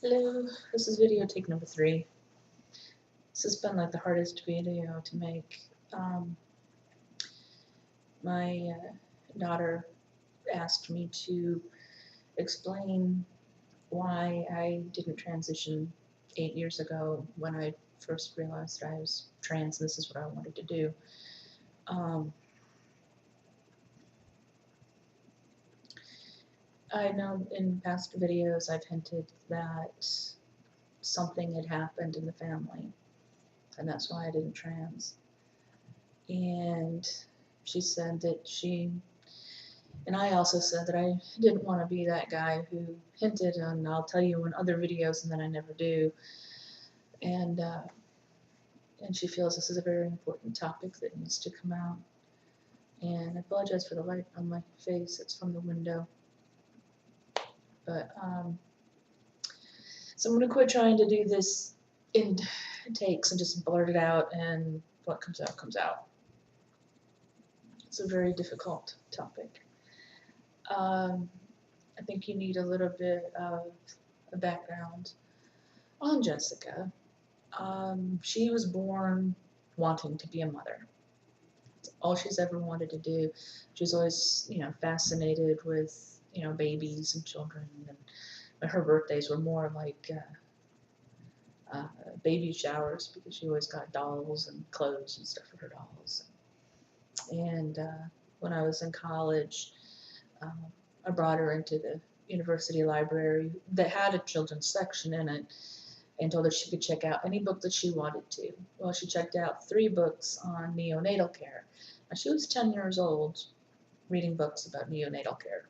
Hello, this is video take number 3. This has been like the hardest video to make. My daughter asked me to explain why I didn't transition 8 years ago when I first realized I was trans and this is what I wanted to do. I know in past videos I've hinted that something had happened in the family and that's why I didn't trans. And she said that and I also said that I didn't want to be that guy who hinted and I'll tell you in other videos and then I never do. And she feels this is a very important topic that needs to come out. And I apologize for the light on my face, it's from the window. But, so I'm going to quit trying to do this in takes and just blurt it out and what comes out comes out. It's a very difficult topic. I think you need a little bit of a background on Jessica. She was born wanting to be a mother. That's all she's ever wanted to do. She was always, fascinated with, babies and children. And her birthdays were more like baby showers because she always got dolls and clothes and stuff for her dolls. And when I was in college, I brought her into the university library that had a children's section in it and told her she could check out any book that she wanted to. Well, she checked out 3 books on neonatal care. Now, she was 10 years old reading books about neonatal care.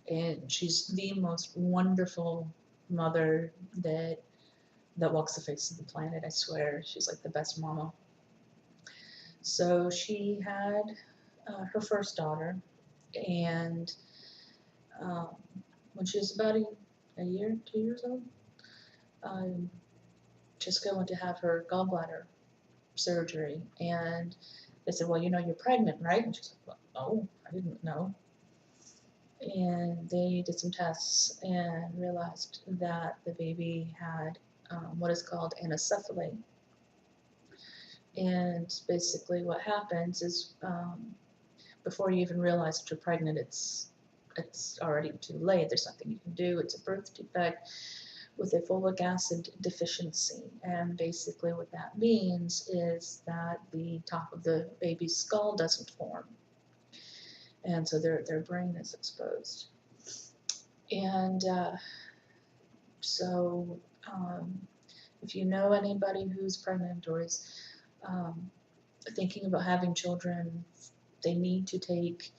And she's the most wonderful mother that walks the face of the planet, I swear. She's like the best mama. So she had her first daughter, and when she was about a year, 2 years old, Jessica went to have her gallbladder surgery, and they said, well, you're pregnant, right? And she's like, well, no, I didn't know. And they did some tests and realized that the baby had what is called anencephaly. And basically what happens is before you even realize that you're pregnant, it's already too late. There's nothing you can do. It's a birth defect with a folic acid deficiency. And basically what that means is that the top of the baby's skull doesn't form. And so their brain is exposed. And so if you know anybody who's pregnant or is thinking about having children, they need to take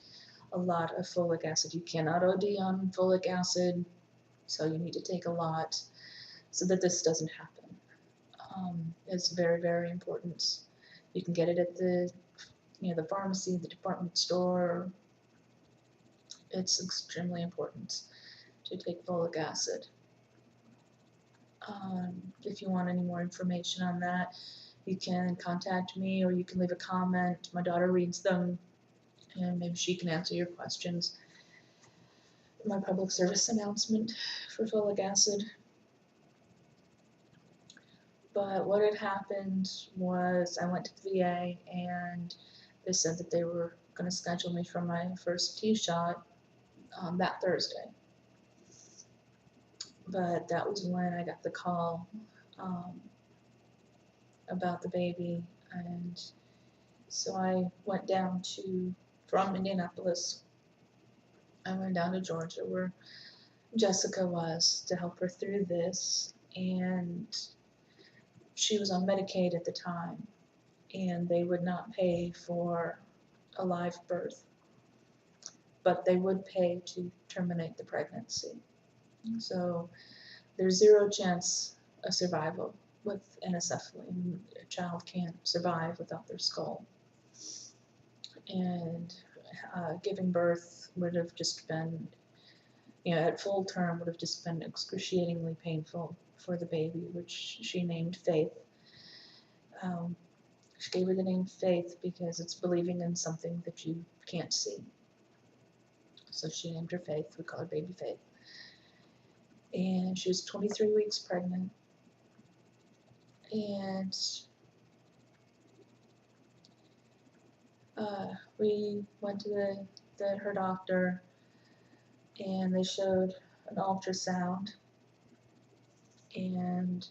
a lot of folic acid. You cannot OD on folic acid, so you need to take a lot so that this doesn't happen. It's very, very important. You can get it at the pharmacy, the department store. It's extremely important to take folic acid. If you want any more information on that, you can contact me or you can leave a comment. My daughter reads them and maybe she can answer your questions. My public service announcement for folic acid. But what had happened was I went to the VA and they said that they were going to schedule me for my first T-shot that Thursday. But that was when I got the call about the baby, and so I went down from Indianapolis, I went down to Georgia where Jessica was to help her through this, and she was on Medicaid at the time, and they would not pay for a live birth, but they would pay to terminate the pregnancy. So there's 0 chance of survival with anencephaly. A child can't survive without their skull. And giving birth would have just been, at full term would have just been excruciatingly painful for the baby, which she named Faith. She gave her the name Faith because it's believing in something that you can't see. So she named her Faith. We call her baby Faith. and she was 23 weeks pregnant. And we went to her doctor, and they showed an ultrasound, and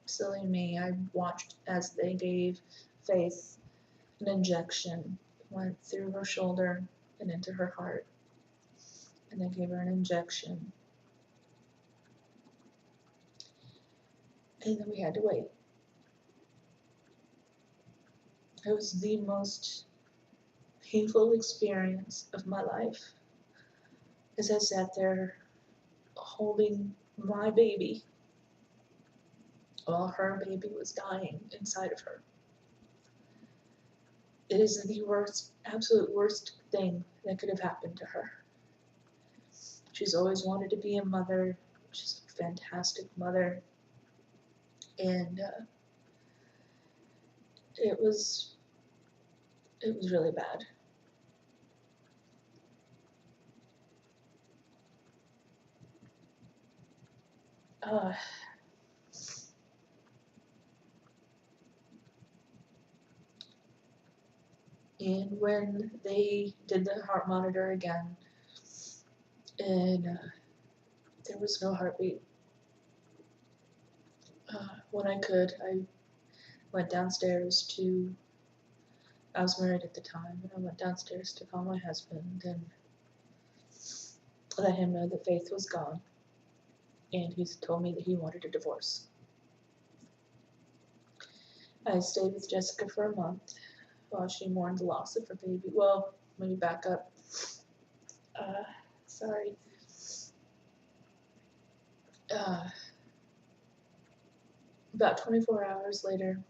silly me, I watched as they gave Faith an injection. Went through her shoulder and into her heart, and they gave her an injection, and then we had to wait. It was the most painful experience of my life, as I sat there holding my baby while her baby was dying inside of her. It is the worst, absolute worst thing that could have happened to her. She's always wanted to be a mother. She's a fantastic mother. And it was really bad. Uh, and when they did the heart monitor again, and there was no heartbeat. When I could, I went downstairs to, I was married at the time, and I went downstairs to call my husband and let him know that Faith was gone, and he told me that he wanted a divorce. I stayed with Jessica for a month while she mourned the loss of her baby. Well, let me back up. Uh, sorry. About 24 hours later,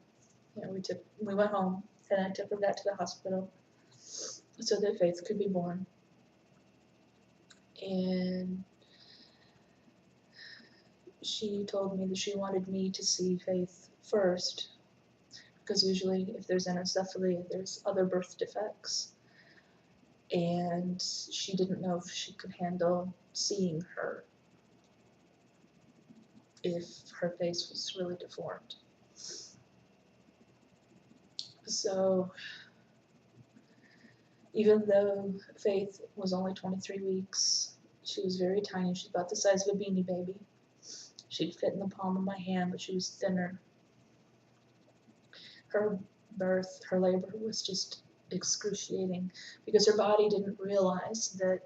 we went home, and I took her back to the hospital so that Faith could be born. And she told me that she wanted me to see Faith first, because usually if there's anencephaly, there's other birth defects. And she didn't know if she could handle seeing her if her face was really deformed. So even though Faith was only 23 weeks, she was very tiny. She's about the size of a Beanie Baby. She'd fit in the palm of my hand, but she was thinner. Her her labor was just excruciating because her body didn't realize that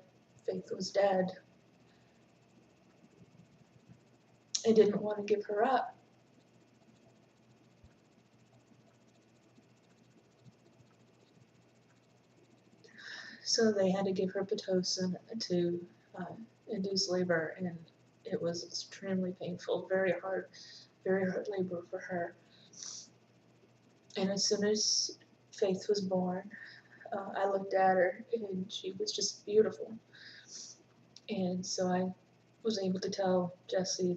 Faith was dead. It didn't want to give her up. So they had to give her Pitocin to induce labor, and it was extremely painful, very hard labor for her. And as soon as Faith was born, I looked at her, and she was just beautiful. And so I was able to tell Jessie,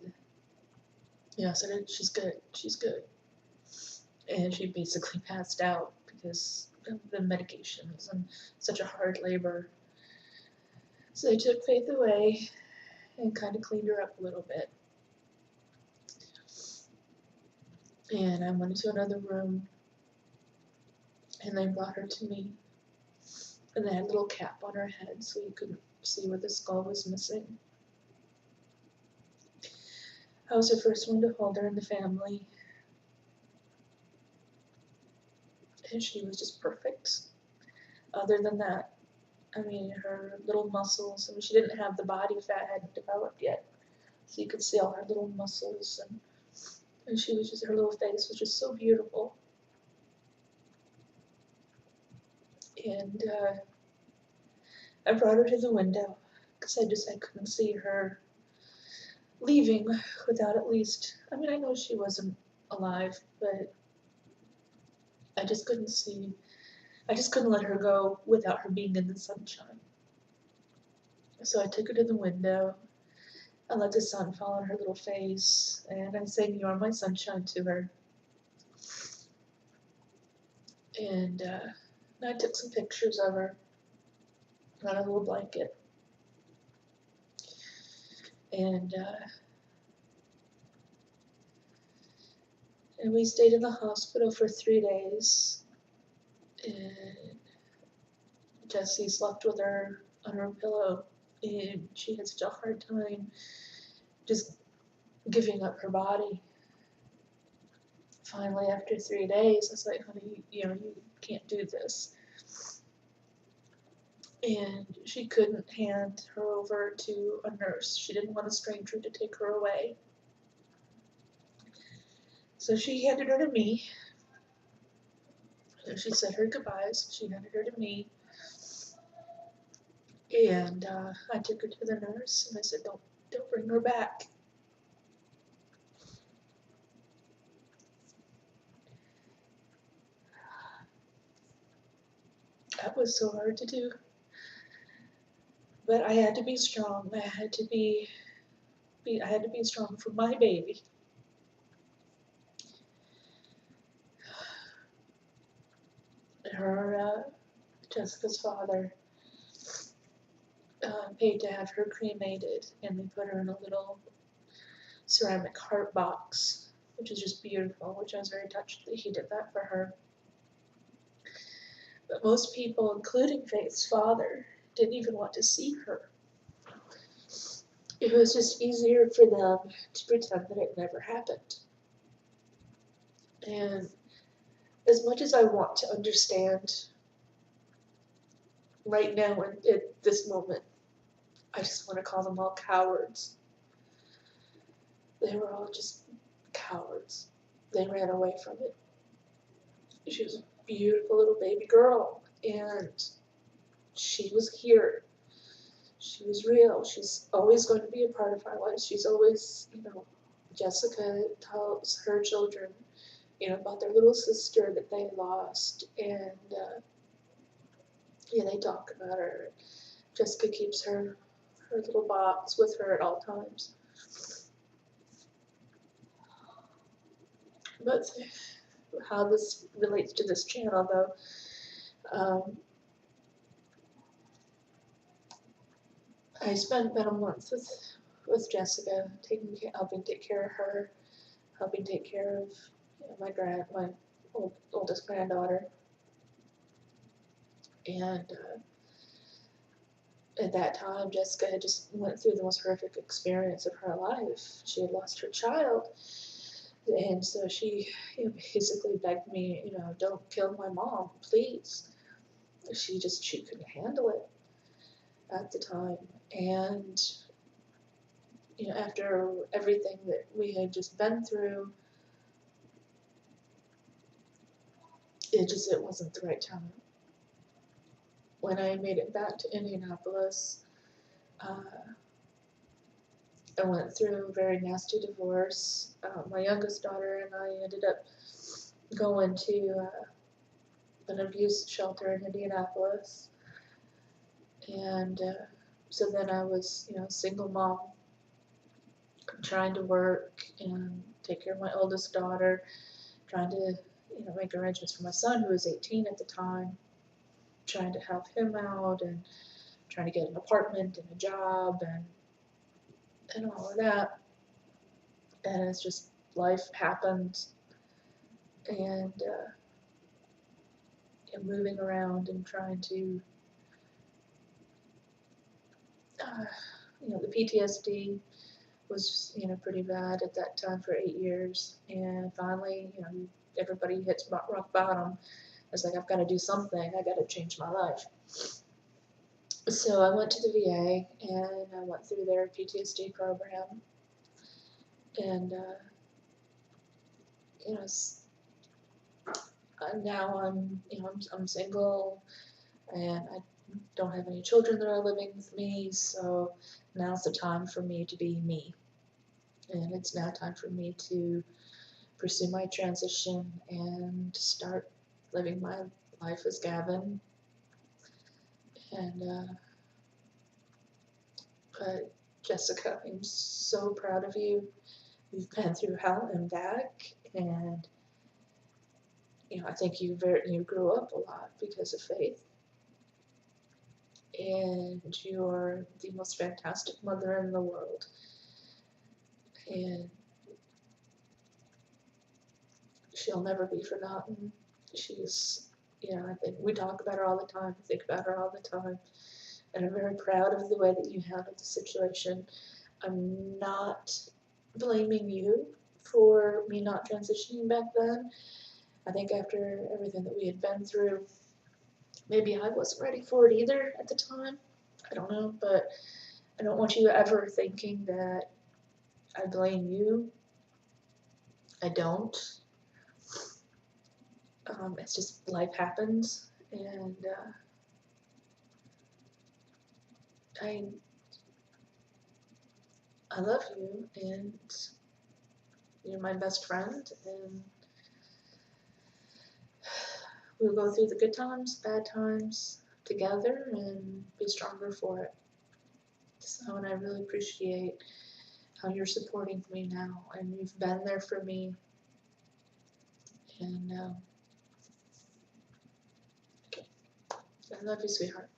I said, she's good. And she basically passed out because of the medications and such a hard labor. So they took Faith away and kind of cleaned her up a little bit. And I went into another room, and they brought her to me. And they had a little cap on her head so you couldn't see where the skull was missing. I was the first one to hold her in the family. And she was just perfect. Other than that, I mean, her little muscles, she didn't have the body fat, hadn't developed yet. So you could see all her little muscles, and she was just, her little face was just so beautiful. And I brought her to the window because I couldn't see her leaving without at least, I know she wasn't alive, but I just couldn't let her go without her being in the sunshine. So I took her to the window. I let the sun fall on her little face, and I sang "You're My Sunshine" to her. And I took some pictures of her. on a little blanket. And we stayed in the hospital for 3 days. And Jessie slept with her on her pillow, and she had such a hard time just giving up her body. Finally, after 3 days, I was like, honey, you can't do this. And she couldn't hand her over to a nurse. She didn't want a stranger to take her away. So she handed her to me. And she said her goodbyes. She handed her to me. And I took her to the nurse, and I said, don't bring her back. That was so hard to do. But I had to be strong. I had to be strong for my baby. Jessica's father paid to have her cremated, and they put her in a little ceramic heart box, which is just beautiful, which I was very touched that he did that for her. But most people, including Faith's father, didn't even want to see her. It was just easier for them to pretend that it never happened. And as much as I want to understand right now at this moment, I just want to call them all cowards. They were all just cowards. They ran away from it. She was a beautiful little baby girl, and she was here. She was real. She's always going to be a part of our lives. She's always, Jessica tells her children, about their little sister that they lost, and they talk about her. Jessica keeps her little box with her at all times. But how this relates to this channel, though, I spent about a month with Jessica, helping take care of her, helping take care of my oldest granddaughter, and at that time, Jessica had just went through the most horrific experience of her life. She had lost her child, and so she basically begged me, don't kill my mom, please. She couldn't handle it at the time, and after everything that we had just been through, it wasn't the right time. When I made it back to Indianapolis, I went through a very nasty divorce. My youngest daughter and I ended up going to an abuse shelter in Indianapolis, and so then I was, single mom, trying to work and take care of my oldest daughter, trying to, make arrangements for my son, who was 18 at the time, trying to help him out, and trying to get an apartment and a job and all of that. And it's just, life happened, and moving around and trying to, the PTSD was, pretty bad at that time for 8 years. And finally, everybody hits rock bottom. It's like, I've got to do something. I got to change my life. So I went to the VA, and I went through their PTSD program. And, now I'm single, and I don't have any children that are living with me, so now's the time for me to be me. And it's now time for me to pursue my transition and start living my life as Gavin. And, but Jessica, I'm so proud of you. You've been through hell and back, and I think you grew up a lot because of Faith. and you're the most fantastic mother in the world. And she'll never be forgotten. She's, I think we talk about her all the time, think about her all the time, and I'm very proud of the way that you handled the situation. I'm not blaming you for me not transitioning back then. I think after everything that we had been through, maybe I wasn't ready for it either at the time. I don't know, but I don't want you ever thinking that I blame you. I don't. It's just life happens, and I I love you, and you're my best friend, and we'll go through the good times, bad times together, and be stronger for it. So, and I really appreciate how you're supporting me now, and you've been there for me, and okay. I love you, sweetheart.